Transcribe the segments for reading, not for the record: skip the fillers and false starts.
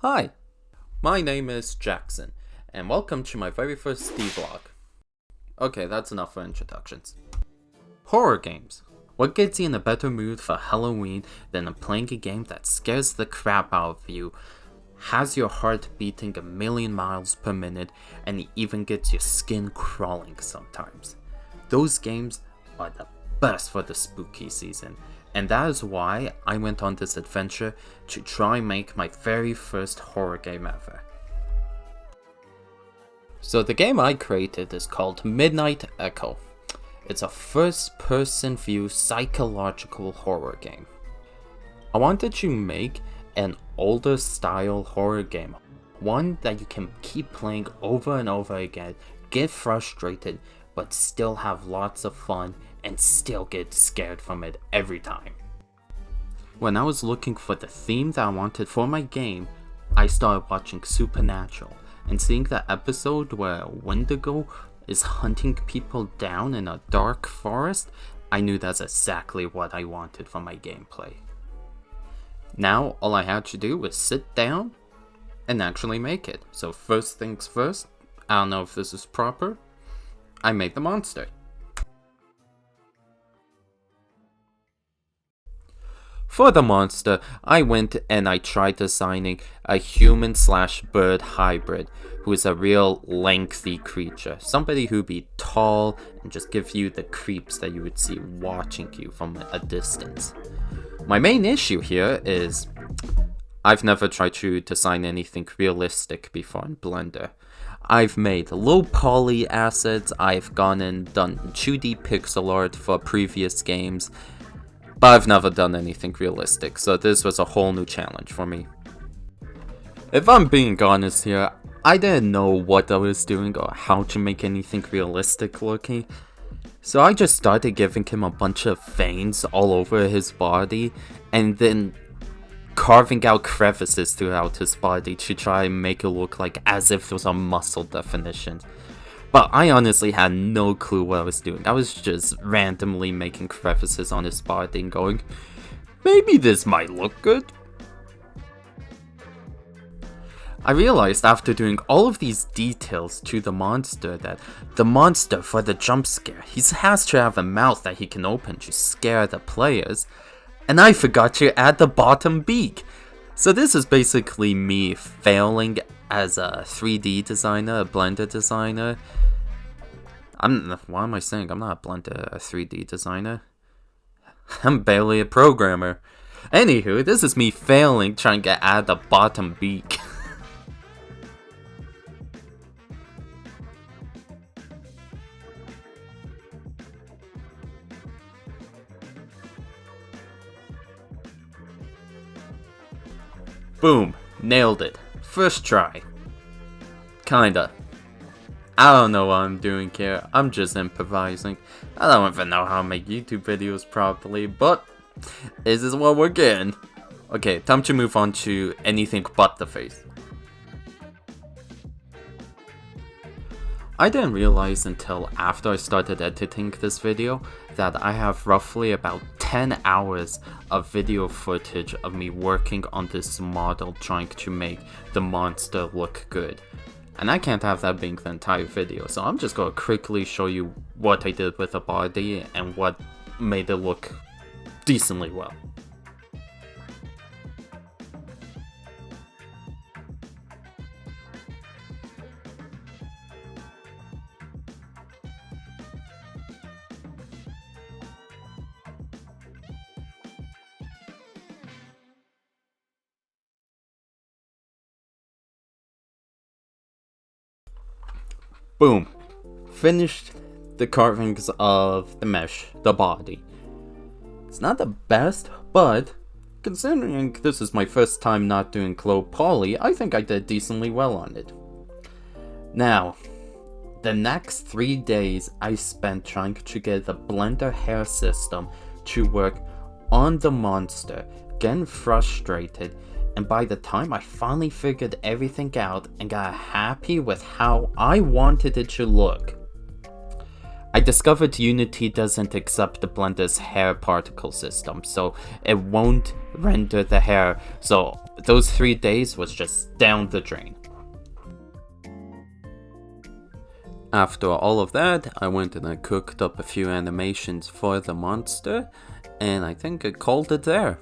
Hi, my name is Jackson, and welcome to my very first Devlog. Okay, that's enough for introductions. Horror games. What gets you in a better mood for Halloween than playing a game that scares the crap out of you, has your heart beating a million miles per minute, and even gets your skin crawling sometimes? Those games are the best for the spooky season, and that is why I went on this adventure to try and make my very first horror game ever. So the game I created is called Midnight Echo. It's a first-person view psychological horror game. I wanted to make an older style horror game, one that you can keep playing over and over again, get frustrated, but still have lots of fun and still get scared from it every time. When I was looking for the theme that I wanted for my game, I started watching Supernatural, and seeing the episode where Wendigo is hunting people down in a dark forest, I knew that's exactly what I wanted for my gameplay. Now all I had to do was sit down and actually make it. So first things first, I don't know if this is proper, I made the monster. For the monster, I went and I tried designing a human/bird hybrid who is a real lengthy creature. Somebody who'd be tall and just give you the creeps that you would see watching you from a distance. My main issue here is I've never tried to design anything realistic before in Blender. I've made low poly assets, I've gone and done 2D pixel art for previous games, but I've never done anything realistic, so this was a whole new challenge for me. If I'm being honest here, I didn't know what I was doing or how to make anything realistic looking, so I just started giving him a bunch of veins all over his body, and then carving out crevices throughout his body to try and make it look like as if it was a muscle definition. But I honestly had no clue what I was doing. I was just randomly making crevices on his body and going, maybe this might look good. I realized after doing all of these details to the monster that the monster, for the jump scare, he has to have a mouth that he can open to scare the players, and I forgot to add the bottom beak. So this is basically me failing as a 3D designer, a Blender designer. What am I saying? I'm not a Blender 3D designer. I'm barely a programmer. Anywho, this is me failing trying to add the bottom beak. Boom, nailed it. First try. Kinda. I don't know what I'm doing here, I'm just improvising. I don't even know how to make YouTube videos properly, but this is what we're getting. Okay, time to move on to anything but the face. I didn't realize until after I started editing this video that I have roughly about 10 hours of video footage of me working on this model trying to make the monster look good. And I can't have that being the entire video, so I'm just gonna quickly show you what I did with the body and what made it look decently well. Boom. Finished the carvings of the mesh, the body. It's not the best, but considering this is my first time not doing low poly, I think I did decently well on it. Now, the next 3 days I spent trying to get the Blender hair system to work on the monster, getting frustrated, and by the time I finally figured everything out and got happy with how I wanted it to look, I discovered Unity doesn't accept the Blender's hair particle system, so it won't render the hair. So those 3 days was just down the drain. After all of that, I went and I cooked up a few animations for the monster, and I think I called it there.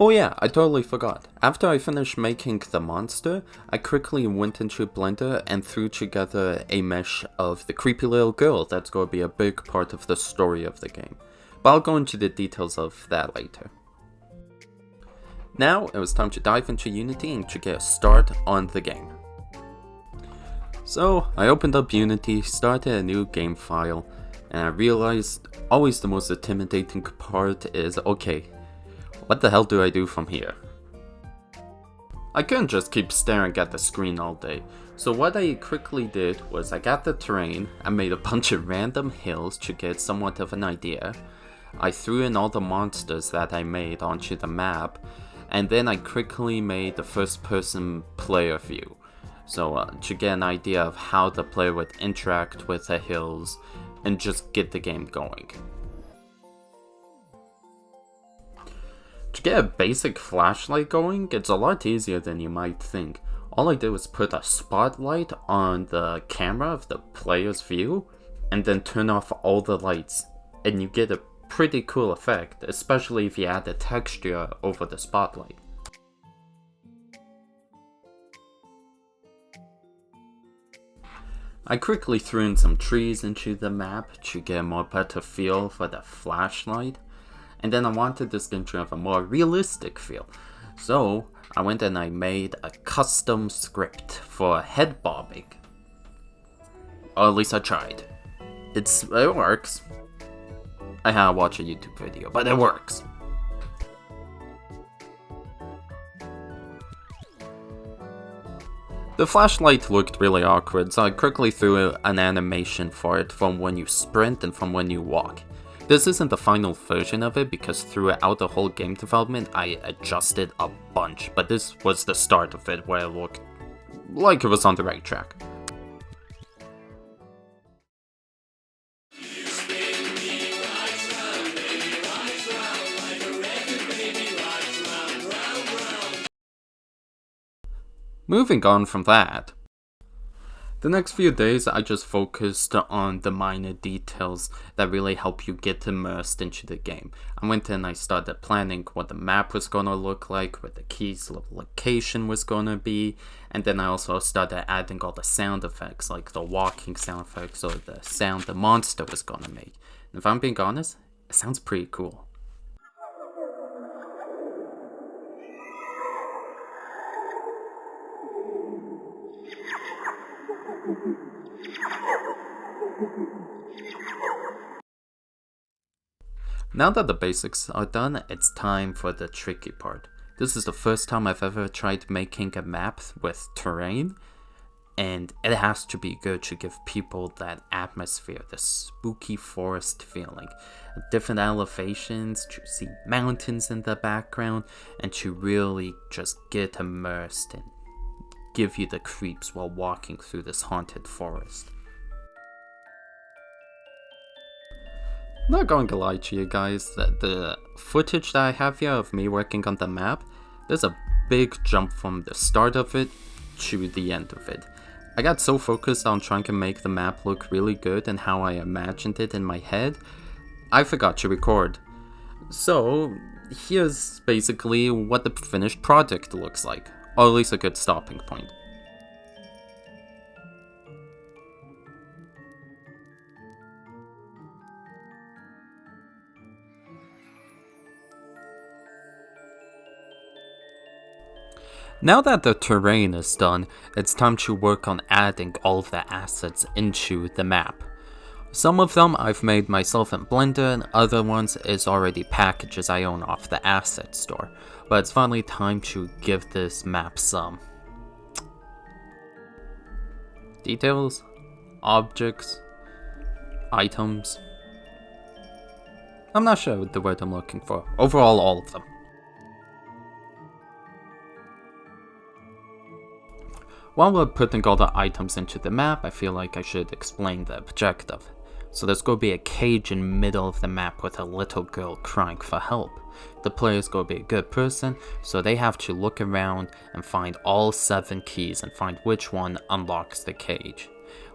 Oh yeah, I totally forgot. After I finished making the monster, I quickly went into Blender and threw together a mesh of the creepy little girl that's going to be a big part of the story of the game. But I'll go into the details of that later. Now it was time to dive into Unity and to get a start on the game. So I opened up Unity, started a new game file, and I realized always the most intimidating part is, okay, what the hell do I do from here? I couldn't just keep staring at the screen all day, so what I quickly did was I got the terrain, I made a bunch of random hills to get somewhat of an idea, I threw in all the monsters that I made onto the map, and then I quickly made the first person player view, so to get an idea of how the player would interact with the hills and just get the game going. To get a basic flashlight going, it's a lot easier than you might think. All I did was put a spotlight on the camera of the player's view, and then turn off all the lights, and you get a pretty cool effect, especially if you add the texture over the spotlight. I quickly threw in some trees into the map to get a more better feel for the flashlight. And then I wanted this game to have a more realistic feel. So I went and I made a custom script for head bobbing. Or at least I tried. It works. I had to watch a YouTube video, but it works. The flashlight looked really awkward, so I quickly threw an animation for it from when you sprint and from when you walk. This isn't the final version of it because throughout the whole game development I adjusted a bunch, but this was the start of it where it looked like it was on the right track. Moving on from that, the next few days I just focused on the minor details that really help you get immersed into the game. I went in and I started planning what the map was going to look like, where the keys location was going to be, and then I also started adding all the sound effects, like the walking sound effects or the sound the monster was going to make. And if I'm being honest, it sounds pretty cool. Now that the basics are done, it's time for the tricky part. This is the first time I've ever tried making a map with terrain, and it has to be good to give people that atmosphere, the spooky forest feeling. Different elevations, to see mountains in the background, and to really just get immersed and give you the creeps while walking through this haunted forest. I'm not going to lie to you guys, that the footage that I have here of me working on the map, there's a big jump from the start of it to the end of it. I got so focused on trying to make the map look really good and how I imagined it in my head, I forgot to record. So here's basically what the finished project looks like, or at least a good stopping point. Now that the terrain is done, it's time to work on adding all of the assets into the map. Some of them I've made myself in Blender, and other ones is already packages I own off the asset store. But it's finally time to give this map some details, objects, items. I'm not sure the word I'm looking for. Overall, all of them. While we're putting all the items into the map, I feel like I should explain the objective. So there's going to be a cage in the middle of the map with a little girl crying for help. The player's going to be a good person, so they have to look around and find all 7 keys and find which one unlocks the cage.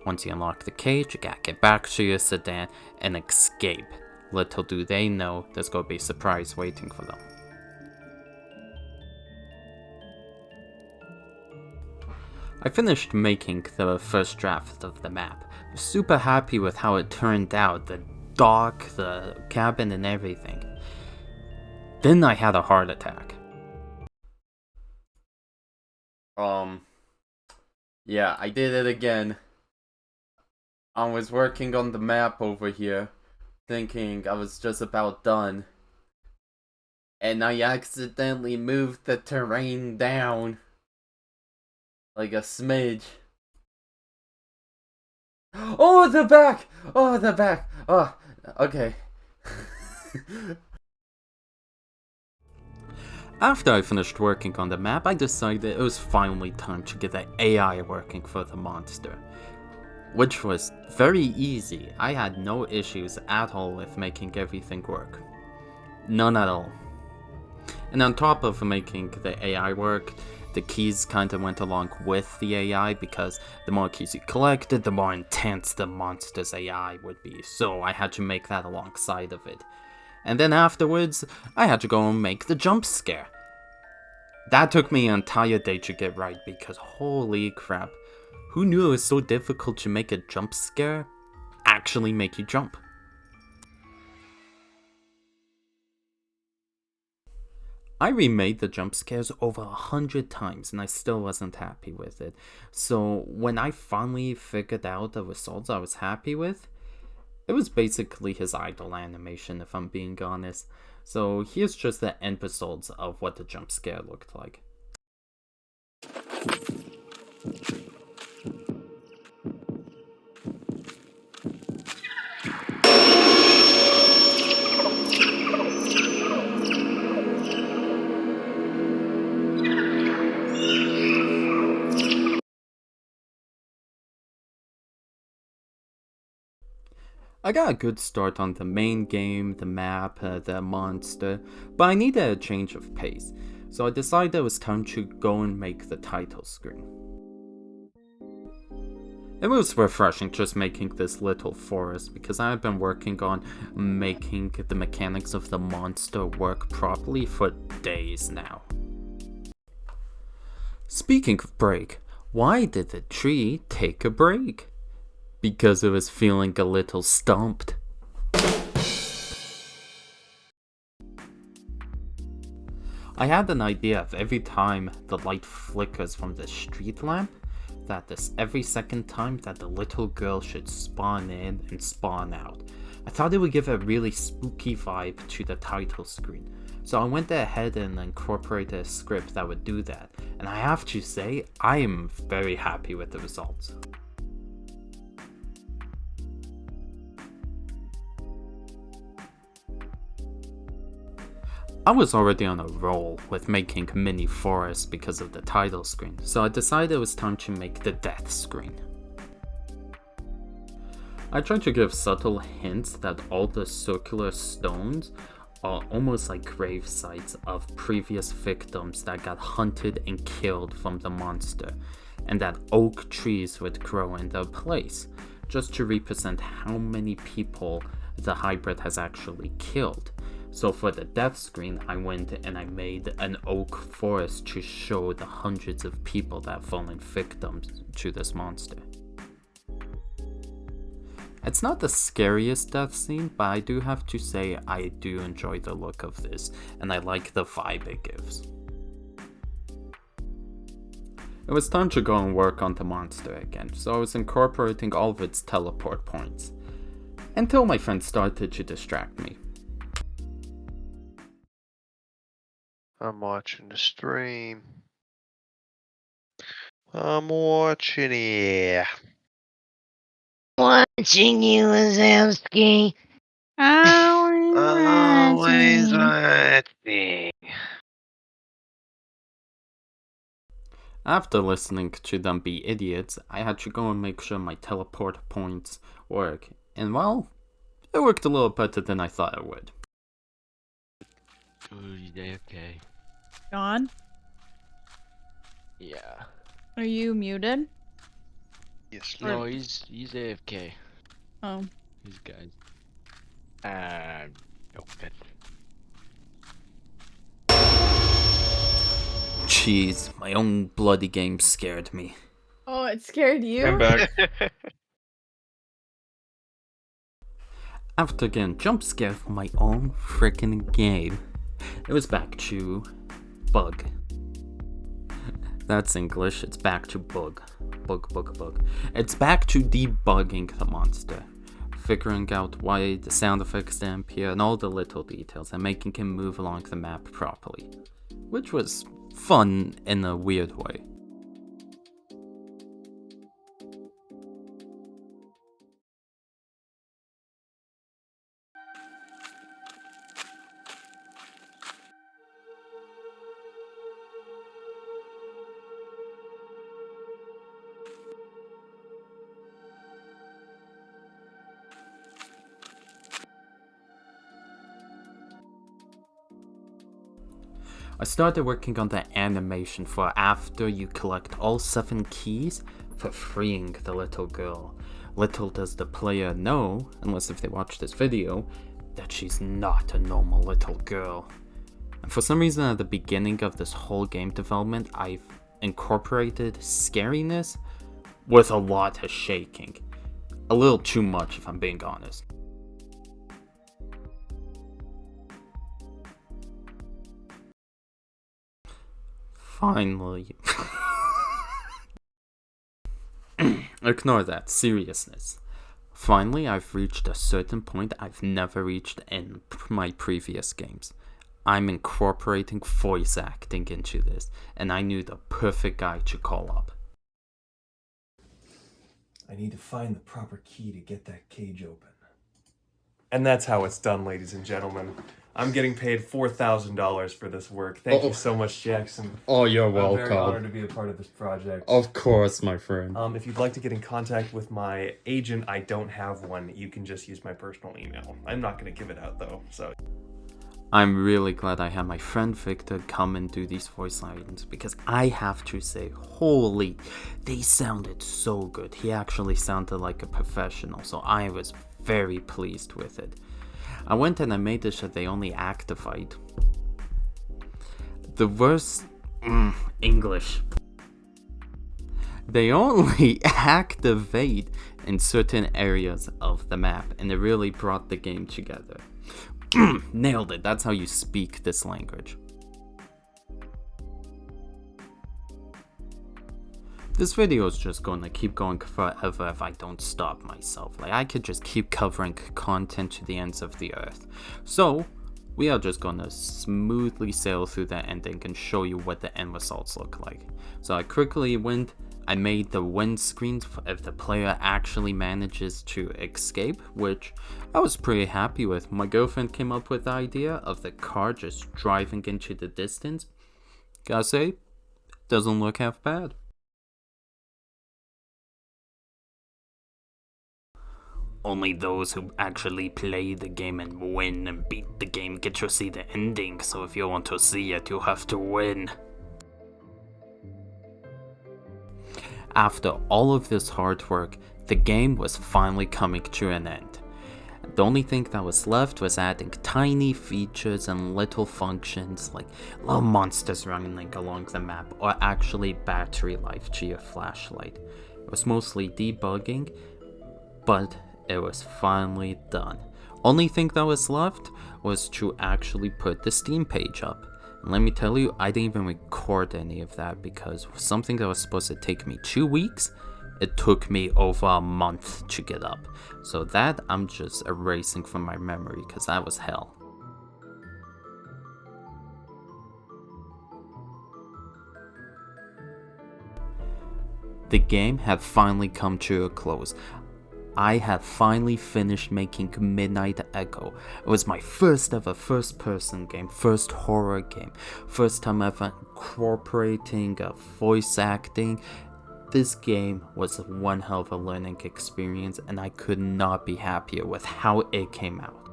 Once you unlock the cage, you gotta get back to your sedan and escape. Little do they know, there's going to be a surprise waiting for them. I finished making the first draft of the map. I was super happy with how it turned out, the dock, the cabin, and everything. Then I had a heart attack. Yeah, I did it again. I was working on the map over here, thinking I was just about done. And I accidentally moved the terrain down. Like a smidge. Oh, the back! Oh, the back! Oh, okay. After I finished working on the map, I decided it was finally time to get the AI working for the monster. Which was very easy. I had no issues at all with making everything work. None at all. And on top of making the AI work, the keys kind of went along with the AI because the more keys you collected, the more intense the monster's AI would be. So I had to make that alongside of it. And then afterwards, I had to go and make the jump scare. That took me an entire day to get right because holy crap, who knew it was so difficult to make a jump scare actually make you jump? I remade the jump scares over 100 times and I still wasn't happy with it. So when I finally figured out the results I was happy with, it was basically his idle animation if I'm being honest. So here's just the end results of what the jump scare looked like. I got a good start on the main game, the map, the monster, but I needed a change of pace, so I decided it was time to go and make the title screen. It was refreshing just making this little forest because I have been working on making the mechanics of the monster work properly for days now. Speaking of break, why did the tree take a break? Because it was feeling a little stumped. I had an idea of every time the light flickers from the street lamp, that every second time that the little girl should spawn in and spawn out. I thought it would give a really spooky vibe to the title screen. So I went ahead and incorporated a script that would do that, and I have to say, I am very happy with the results. I was already on a roll with making mini forests because of the title screen, so I decided it was time to make the death screen. I tried to give subtle hints that all the circular stones are almost like grave sites of previous victims that got hunted and killed from the monster, and that oak trees would grow in their place, just to represent how many people the hybrid has actually killed. So for the death screen, I went and I made an oak forest to show the hundreds of people that have fallen victims to this monster. It's not the scariest death scene, but I do have to say I do enjoy the look of this, and I like the vibe it gives. It was time to go and work on the monster again, so I was incorporating all of its teleport points. Until my friend started to distract me. I'm watching the stream. I'm watching it. Watching you, Wazowski. Always watching. After listening to them be idiots, I had to go and make sure my teleport points work And well, it worked a little better than I thought it would. Okay. John, Yeah. are you muted? Yes, Or- No, he's AFK. Oh. These guys. Okay. Jeez, my own bloody game scared me. Oh, it scared you? I'm back. After getting jump scared from my own freaking game, it was back to bug. That's English, it's back to bug. Bug. It's back to debugging the monster. Figuring out why the sound effects didn't appear and all the little details and making him move along the map properly. Which was fun in a weird way. I started working on the animation for after you collect all 7 keys for freeing the little girl. Little does the player know, unless if they watch this video, that she's not a normal little girl. And for some reason at the beginning of this whole game development, I've incorporated scariness with a lot of shaking. A little too much if I'm being honest. Finally. Ignore that, seriousness. Finally, I've reached a certain point I've never reached in my previous games. I'm incorporating voice acting into this, and I knew the perfect guy to call up. I need to find the proper key to get that cage open. And that's how it's done, ladies and gentlemen. I'm getting paid $4,000 for this work. Thank you so much, Jackson. Oh, you're I'm very honored to be a part of this project. Of course, my friend. If you'd like to get in contact with my agent, I don't have one. You can just use my personal email. I'm not going to give it out, though, so... I'm really glad I had my friend Victor come and do these voice lines because I have to say, holy, they sounded so good. He actually sounded like a professional, so I was very pleased with it. I went and I made sure they only activate the worst English. They only activate in certain areas of the map, and it really brought the game together. Nailed it. That's how you speak this language. This video is just gonna keep going forever if I don't stop myself. Like, I could just keep covering content to the ends of the earth. So, we are just gonna smoothly sail through the ending and show you what the end results look like. So I quickly went, I made the windscreen if the player actually manages to escape, which I was pretty happy with. My girlfriend came up with the idea of the car just driving into the distance. Gotta say, doesn't look half bad. Only those who actually play the game and win and beat the game get to see the ending, so if you want to see it, you have to win. After all of this hard work, the game was finally coming to an end. The only thing that was left was adding tiny features and little functions like little monsters running along the map or actually battery life to your flashlight. It was mostly debugging, but it was finally done. Only thing that was left was to actually put the Steam page up. And let me tell you, I didn't even record any of that because something that was supposed to take me 2 weeks, it took me over a month to get up. So that I'm just erasing from my memory because that was hell. The game had finally come to a close. I had finally finished making Midnight Echo. It was my first ever first person game, first horror game, first time ever incorporating voice acting. This game was one hell of a learning experience, and I could not be happier with how it came out.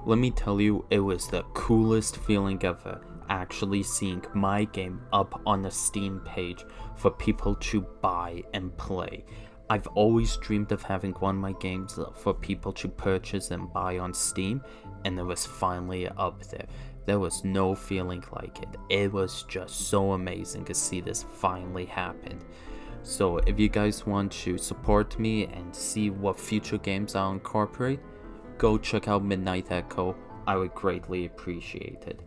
Let me tell you, it was the coolest feeling ever, actually seeing my game up on the Steam page for people to buy and play. I've always dreamed of having one of my games for people to purchase and buy on Steam, and it was finally up there. There was no feeling like it. It was just so amazing to see this finally happen. So if you guys want to support me and see what future games I'll incorporate, go check out Midnight Echo. I would greatly appreciate it.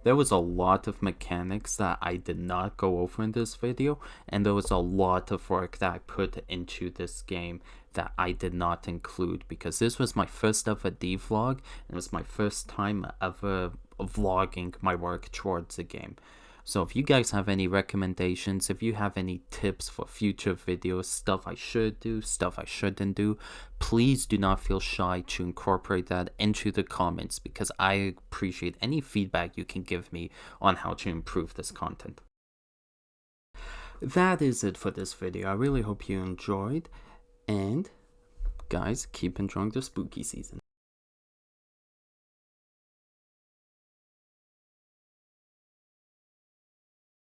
There was a lot of mechanics that I did not go over in this video, and there was a lot of work that I put into this game that I did not include, because this was my first ever devlog, and it was my first time ever vlogging my work towards the game. So if you guys have any recommendations, if you have any tips for future videos, stuff I should do, stuff I shouldn't do, please do not feel shy to incorporate that into the comments, because I appreciate any feedback you can give me on how to improve this content. That is it for this video. I really hope you enjoyed, and guys, keep enjoying the spooky season.